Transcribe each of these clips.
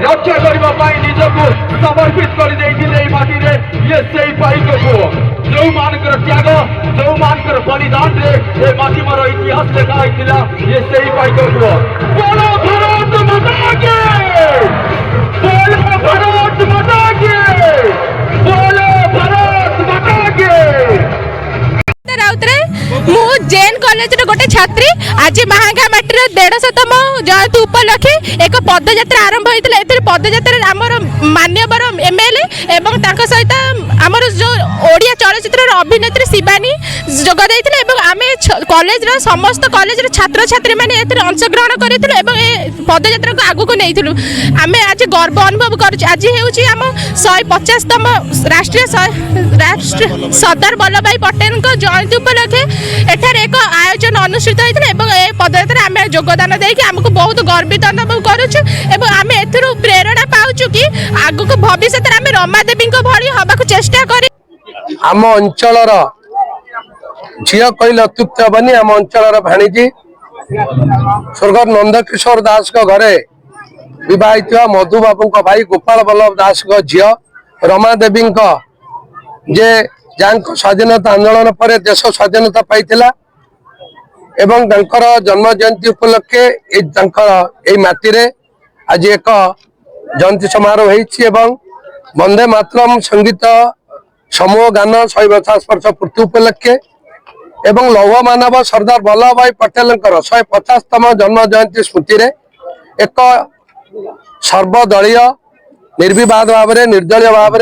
रक्षा करने निजक समर्पित कर माटी ये से पाइक पुओ जो मानकर त्याग जो मानकर बलिदान रे माटी मोर इतिहास लिखा ये से पाइक पुओ। बोलो भारत माता की, बोलो भारत माता की, बोलो भारत माता की। मु जैन कॉलेज गोटे छात्री आज महांगा माटी 150तम जयंती उपलक्षे एक पदयात्रा आरंभ होता। पदयात्रा आमर मान्यवर एमएलए एवं सहित आमर जो ओडिया चलचित्र अभिनेत्री शिवानी जोग देते आम कॉलेज समस्त कॉलेज छात्र छात्री मैंने अंशग्रहण करूँ पदयात्रा को आगू नहीं आम आज गर्व अनुभव कर। आज होम 150तम राष्ट्रीय सरदार वल्लभ भाई पटेल जयंती उपलक्षे एठार एक आयोजन अनुष्ठित होता है। पदयात्रा आम योगदान देकी आमको बहुत गर्वित अनुभव करुचु एवं आम एथुरु प्रेरणा पाउचु कि आगको भविष्य आम रमादेवी भली हवाक चेष्टा करी। आम अंचलर झील कहले अत्युक्त हेनी। आम अंचलर भाणीजी स्वर्गत नंदकिशोर दास घरे विवाहित मधु बाबू भाई गोपाल वल्लभ दास झील रमादेवी जे जहाँ स्वाधीनता आंदोलन पर देश स्वाधीनता पाइथिला एवं जन्म जयंती उपलक्षे माटी रे आज एक जयंती समारोह होइछि एवं वंदे मातरम संगीत समूह गान 150 वर्ष पूर्ति उपलक्षे एवं लौह मानव सरदार वल्लभ भाई पटेल 150तम जन्म जयंती स्मृति रे एक सर्वदलीय निर्विवाद भाव निर्दलीय भाव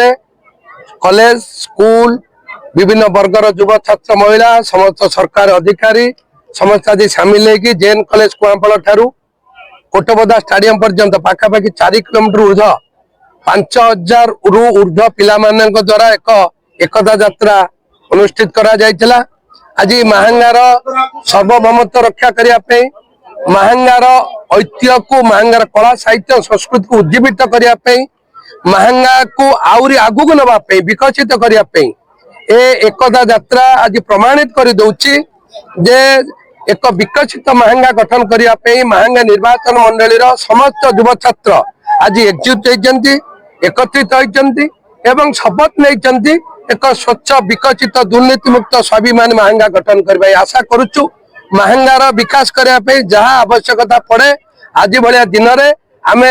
कॉलेज स्कूल विभिन्न वर्गर युव छात्र महिला समस्त सरकार अधिकारी समस्त आज सामिल होगी जैन कॉलेज कुआंपाड़ ठारू कोटबदा स्टाडियम पर्यंत पाखापाखि 4 किलोमीटर ऊर्ध 5000 रु ऊर्ध पिला द्वारा एकता यात्रा अनुष्ठित करा जायतिला। आज महांगार सार्वभौमत्व रक्षा करने महांगार ऐतिह्य को महांगार कला साहित्य संस्कृति को उज्जीवित करने महांगा को आउरी आगु नापी विकसित करने एकता यात्रा आज प्रमाणित कर दौची जे एक विकसित महांगा गठन करने महांगा निर्वाचन मंडली समस्त युव छात्र आज एकजुट एकत्रित होती एवं शपथ नहीं एक स्वच्छ विकसित दुर्नीति मुक्त स्वाभिमान महांगा गठन करने आशा करुचु। महांगार विकास करने जहाँ आवश्यकता पड़े आज भाया दिन में आम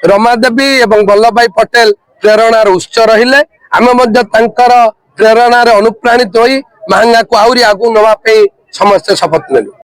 रमादेवी एवं वल्लभ भाई पटेल प्रेरणार उत्स रहिले आम प्रेरणार अनुप्राणित होई महांगा को आउरी आगु नवा समस्ते शपथ नेलु।